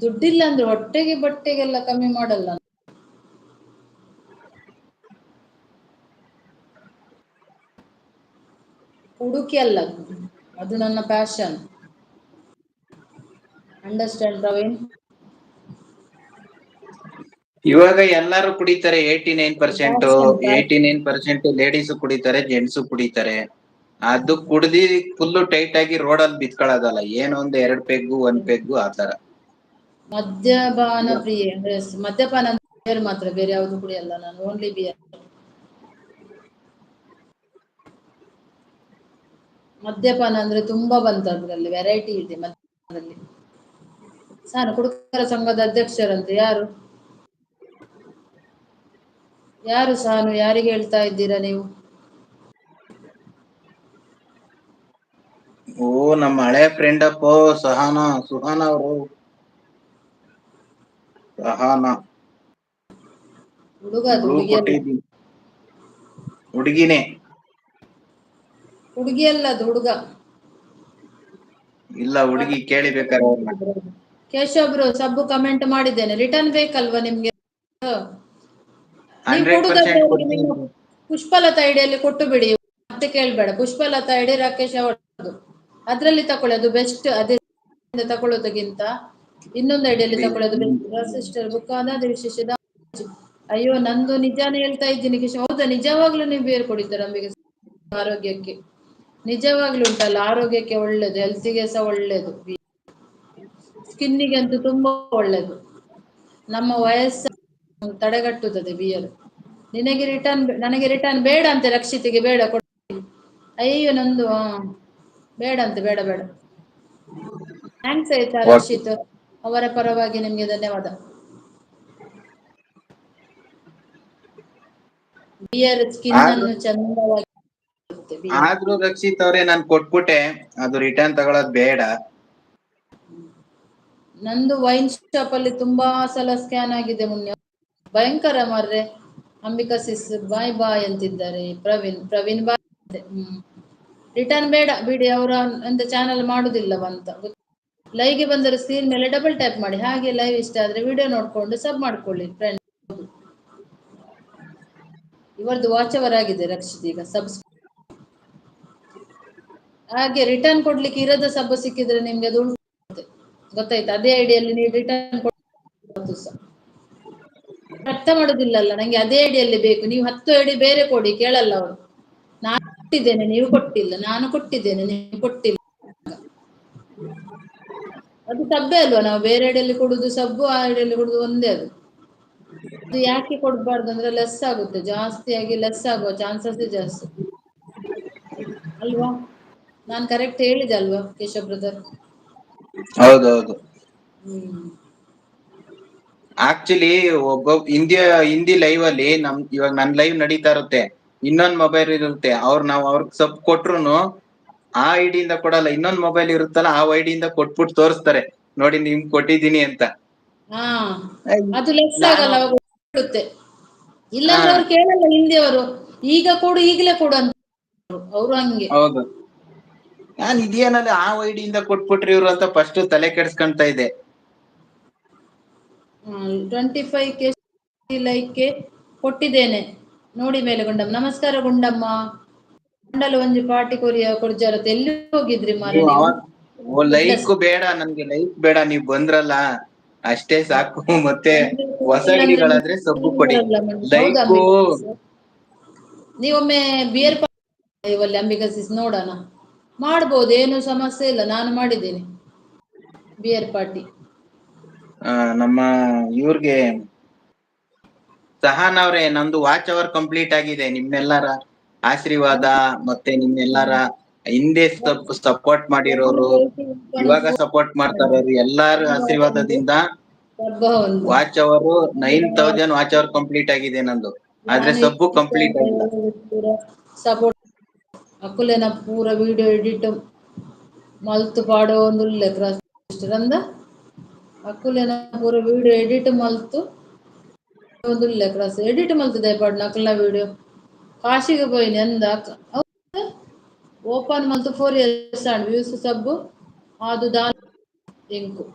ದುಡ್ಡಿಲ್ಲ ಅಂದ್ರೆ ಹೊಟ್ಟೆಗೆ ಬಟ್ಟೆಗೆಲ್ಲ ಕಮ್ಮಿ ಮಾಡಲ್ಲ. ಹುಡುಕಿ ಅಲ್ಲ, ಅದು ನನ್ನ ಪ್ಯಾಷನ್. ಅಂಡರ್ಸ್ಟ್ಯಾಂಡ್ ಪ್ರವೀಣ್? ಇವಾಗ ಎಲ್ಲಾರು ಕುಡಿತಾರೆ. 89% ಲೇಡೀಸ್ ಕುಡಿತಾರೆ, ಜೆಂಟ್ಸ್ ಕುಡಿತಾರೆ. ಅದು ಕುಡ್ದಿ ಫುಲ್ಲು ಟೈಟ್ ಆಗಿ ರೋಡಲ್ಲಿ ಬಿತ್ಕೊಳ್ಳೋದಲ್ಲ, ಏನೋ ಒಂದ್ 2 ಪೆಗ್ಗು 1 ಪೆಗ್ಗು ಆತರ. ಮದ್ಯಪಾನ ಪ್ರಿಯೆ ಅಂದ್ರೆ ಮದ್ಯಪಾನ ಬಿಯರ್ ಮಾತ್ರ, ಬೇರೆ ಯಾವ್ದು ಕುಡಿಯಲ್ಲ ನಾನು, ಓನ್ಲಿ ಬಿಯರ್. ಮದ್ಯಪಾನ ಅಂದ್ರೆ ತುಂಬಾ ಬಂತು ಅದ್ರಲ್ಲಿ, ವೆರೈಟಿ ಇದೆ ಮದ್ಯಪಾನದಲ್ಲಿ. ಸಾನು ಕುಡುಕರ ಸಂಘದ ಅಧ್ಯಕ್ಷರಂತೆ, ಯಾರು ಸಾನು? ಯಾರಿಗೆ ಹೇಳ್ತಾ ಇದ್ದೀರಾ ನೀವು? ಓ, ನಮ್ಮ ಹಳೆ ಫ್ರೆಂಡ್ ಅಪ್ಪೋ, ಸುಹಾನ ಅವರು. ಹುಡುಗ ಅದು, ಬ್ಲೂ ಹುಡುಗಿ ಅಲ್ಲ. ಕೊಟ್ಟಿದ್ದೀನಿ, ಹುಡುಗಿನೇ. ಹುಡುಗಿ ಅಲ್ಲ ಅದು, ಹುಡುಗ. ಇಲ್ಲ, ಹುಡುಗಿ. ಕೇಳಿ ಬೇಕಾರೆ ಅವ್ರನ್ನ. ಕೇಶವ್ ಬ್ರೋ, ಸಬ್ಬು ಕಮೆಂಟ್ ಮಾಡಿದ್ದೇನೆ, ರಿಟರ್ನ್ ಬೇಕಲ್ವಾ ನಿಮ್ಗೆ? ನೀವು 100% ಕೊಡುದಾದ್ರೆ ಕೊಡ್ತೀನಿ. ನಿಮ್ಮ ಪುಷ್ಪಲತಾ ಐಡಿಯಲ್ಲಿ ಕೊಟ್ಟು ಬಿಡಿ, ಮತ್ತೆ ಕೇಳ್ಬೇಡ. ಪುಷ್ಪಲತಾ ಐಡಿ ರಾಕೇಶ್ ಅವರದ್ದು, ಅದ್ರಲ್ಲಿ ತಕೊಳ್ಳಿ, ಅದು ಬೆಸ್ಟ್. ಅದೇ ತಕೊಳ್ಳೋದಕ್ಕಿಂತ ಇನ್ನೊಂದು ಐಡಿಯಲ್ಲಿ ತಕೊಳ್ಳೋದು ಬೆಸ್ಟ್. ಸಿಸ್ಟರ್ ಬುಕ್ ಆದ ವಿಶೇಷದ. ಅಯ್ಯೋ, ನಂದು ನಿಜಾನೇ ಹೇಳ್ತಾ ಇದ್ದೀನಿ ಕಿಶನ್. ಹೌದಾ, ನಿಜವಾಗ್ಲೂ ನೀವು ಬೇರ್ ಕುಡಿತಾರೆ ಅಂಬಿಗೆ? ಆರೋಗ್ಯಕ್ಕೆ ನಿಜವಾಗ್ಲೂ ಉಂಟಲ್ಲ, ಆರೋಗ್ಯಕ್ಕೆ ಒಳ್ಳೇದು, ಹೆಲ್ತಿಗೆ ಸಹ ಒಳ್ಳೇದು, ಸ್ಕಿನ್ನಿಗೆ ಅಂತೂ ತುಂಬಾ ಒಳ್ಳೇದು. ನಮ್ಮ ವಯಸ್ಸು ತಡೆಗಟ್ಟುತ್ತದೆ ಬಿಯರ್. ನನಗೆ ರಿಟರ್ನ್ ಬೇಡ ಅಂತೆ, ರಕ್ಷಿತಿಗೆ ಬೇಡ ಅಯ್ಯೋ ನಂದು. ಬೇಡ ಅಂತೆ, ಬೇಡ. ಥ್ಯಾಂಕ್ಸ್ ಆಯ್ತಾ ಓಕೆ. ರಕ್ಷಿತ್, ಅವರ ಪರವಾಗಿ ನಿಮ್ಗೆ ಧನ್ಯವಾದ. ಬಿಯರ್ ಸ್ಕಿನ್ ಅನ್ನು ಚಂದವಾಗಿ. ಆದ್ರೂ ರಕ್ಷಿತ್ ಅವ್ರೆ, ನಾನ್ ಕೊಟ್ಬಿಟ್ಟೆ, ಅದು ರಿಟರ್ನ್ ತಗೊಳೋದ್ ಬೇಡ. ನಂದು ವೈನ್ ಶಾಪ್ ಅಲ್ಲಿ ತುಂಬಾ ಸಲ ಸ್ಕ್ಯಾನ್ ಆಗಿದೆ ಮುನ್ಯ, ಭಯಂಕರ ಮಾರ್ರೆ. ಅಂಬಿಕಾ ಸಿಸ್ ಬಾಯ್ ಅಂತಿದ್ದಾರೆ. ಪ್ರವೀಣ್ ಬಾಯ್. ರಿಟರ್ನ್ ಬೇಡ ಬಿಡಿ, ಅವರ ಎಂತ ಚಾನಲ್ ಮಾಡುದಿಲ್ಲವಂತ. ಲೈವ್ಗೆ ಬಂದರೆ ಸ್ಕ್ರೀನ್ ಮೇಲೆ ಡಬಲ್ ಟ್ಯಾಪ್ ಮಾಡಿ, ಹಾಗೆ ಲೈವ್ ಇಷ್ಟ ಆದ್ರೆ ವಿಡಿಯೋ ನೋಡ್ಕೊಂಡು ಸಬ್ ಮಾಡ್ಕೊಳ್ಳಿ ಫ್ರೆಂಡ್. ಇವರದ್ದು ವಾಚ್ ಅವರ್ ಆಗಿದೆ ರಕ್ಷಿತ್ ಈಗ. ಹಾಗೆ ರಿಟರ್ನ್ ಕೊಡ್ಲಿಕ್ಕೆ ಇರದ ಸಬ್ಬು ಸಿಕ್ಕಿದ್ರೆ ನಿಮ್ಗೆ ಅದು ಗೊತ್ತಾಯ್ತು. ಅದೇ ಐಡಿಯಲ್ಲಿ ನೀವು ರಿಟರ್ನ್ ಅರ್ಥ ಮಾಡೋದಿಲ್ಲಲ್ಲ, ನಂಗೆ ಅದೇ ಐಡಿಯಲ್ಲಿ ಬೇಕು. ನೀವು 10 ಐಡಿ ಬೇರೆ ಕೊಡಿ, ಕೇಳಲ್ಲ ಅವರು. ನಾನು ಕೊಟ್ಟಿದ್ದೇನೆ, ನೀವು ಕೊಟ್ಟಿಲ್ಲ, ನಾನು ಕೊಟ್ಟಿದ್ದೇನೆ, ನೀವು ಕೊಟ್ಟಿಲ್ಲ. ಅದು ಸಬ್ಬೆ ಅಲ್ವಾ? ನಾವು ಬೇರೆ ಐಡಿಯಲ್ಲಿ ಕೊಡುದು ಸಬ್ಬು, ಆ ಐಡಿಯಲ್ಲಿ ಕೊಡುದು ಒಂದೇ. ಅದು ಯಾಕೆ ಕೊಡ್ಬಾರ್ದು ಅಂದ್ರೆ ಲೆಸ್ ಆಗುತ್ತೆ, ಜಾಸ್ತಿಯಾಗಿ ಲೆಸ್ ಆಗುವ ಚಾನ್ಸಸ್ ಜಾಸ್ತಿ ಅಲ್ವಾ? ನಾನು ಕರೆಕ್ಟ್ ಹೇಳಿದೆ ಅಲ್ವಾ ಕೇಶವ್ ಬ್ರದರ್? ಹೌದೌದು. ಆಕ್ಚುಲಿ ಹಿಂದಿ ಲೈವ್ ಅಲ್ಲಿ ಇವಾಗ ನನ್ ಲೈವ್ ನಡೀತಾ ಇರುತ್ತೆ, ಇನ್ನೊಂದ್ ಮೊಬೈಲ್ ಇರುತ್ತೆ. ಅವ್ರಿಗೆ ಸಬ್ ಕೊಟ್ರುನು ಆ ಐಡಿಯಿಂದ ಕೊಡಲ್ಲ, ಇನ್ನೊಂದ್ ಮೊಬೈಲ್ ಇರುತ್ತಲ್ಲ, ಆ ಐಡಿಯಿಂದ ಕೊಟ್ಬಿಟ್ಟು ತೋರಿಸ್ತಾರೆ, ನೋಡಿ ನಿಮ್ಗೆ ಕೊಟ್ಟಿದ್ದೀನಿ ಅಂತ. ಅದು ಲೆಸ್ ನಾನು ಆಗಲ್ಲ, ಇಲ್ಲಾಂದ್ರೆ ಅವ್ರು ಕೇಳಲ್ಲ ಹಿಂದಿಯವರು. ಈಗ ಕೊಡು, ಈಗಲೇ ಕೊಡು ಅಂತ ಅವರು ಹಂಗೆ. ಹೌದು, ನಾನು ಇದೇನಲ್ಲಿ ಆ ಐಡಿಯಿಂದ ಕೊಟ್ಬಿಟ್ರಿ ಇವ್ರು ಅಂತ ಫಸ್ಟ್ ತಲೆ ಕೆಡ್ಸ್ಕೊಂತ ಇದೆ. 25K ಲೈಕ್ ಕೊಟ್ಟಿದ್ದೇನೆ ನೋಡಿ ಮೇಲೆ. ಗುಂಡಮ್ಮ ನಮಸ್ಕಾರ ಗುಂಡಮ್ಮ. ಮಂಡಲ ಒಂಜಿ ಪಾರ್ಟಿ ಕೊಡ್ಜಾರತ್ತೆ. ಎಲ್ಲಿ ಹೋಗಿದ್ರಿ ಮಾರೆ ನೀವು? ಲೈಕ್ ಬೇಡ, ನನ್ಗೆ ಲೈಕ್ ಬೇಡ, ನೀವ್ ಬಂದ್ರಲ್ಲ ಅಷ್ಟೇ ಸಾಕು. ಮತ್ತೆ ಹೊಸ ಐಡಿಗಳಾದ್ರೆ ಸಬ್ಬು ಕೊಡಿ. ಲೈಕು ನೀವೊಮ್ಮೆ ಬಿಯರ್ ಇವಲ್ಲಿ ಅಂಬಿಕಾ ಸಿಸ್ ನೋಡೋಣ, ಮಾಡ್ಬೋದು, ಏನು ಸಮಸ್ಯೆ ಇಲ್ಲ. ನಾನು ಮಾಡಿದ್ದೀನಿ ಬಿಯರ್ ಪಾರ್ಟಿ. ನಮ್ಮ ಇವ್ರಿಗೆ ಸಹಾನ್ ಅವ್ರೆ, ನಮ್ದು ವಾಚ್ ಅವರ್ ಕಂಪ್ಲೀಟ್ ಆಗಿದೆ. ನಿಮ್ಮೆಲ್ಲರ ಆಶೀರ್ವಾದ ಮತ್ತೆ ನಿಮ್ಮೆಲ್ಲರ ಹಿಂದೆ ಸಪೋರ್ಟ್ ಮಾಡಿರೋರು, ಇವಾಗ ಸಪೋರ್ಟ್ ಮಾಡ್ತಾ ಇರೋರು, ಎಲ್ಲಾರ ಆಶೀರ್ವಾದದಿಂದ watch hour 9000 watch hour complete ಆಗಿದೆ ನಂದು. ಆದ್ರೆ ಸಬ್ಬು ಕಂಪ್ಲೀಟ್ ಆಗಿಲ್ಲ. ಸಪೋರ್ಟ್ ಅಕುಲೆನ ಪೂರ ವಿಡಿಯೋ ಎಡಿಟ್ ಮಲ್ತು ಪಾಡೋ ಒಂದುಲ್ಲೆ ಕ್ರಾಸ್ಂದ ಅಕುಲೆನ ಪೂರ ವಿಡಿಯೋ ಎಡಿಟ್ ಮಲ್ತು ಒಂದುಲ್ಲೆ ಕ್ರಾಸ್ ಎಡಿಟ್ ಮಲ್ತದೆ ಪಾಡ್ ನಕಲ್ನ ವಿಡಿಯೋ. ಕಾಶಿಗೆ ಪೋಯಿನಿ ಎಂದ ಓಪನ್ ಮಲ್ತು 4 years ವ್ಯೂಸ್ ಸಬ್ಬು ಅದು ಎಂಕು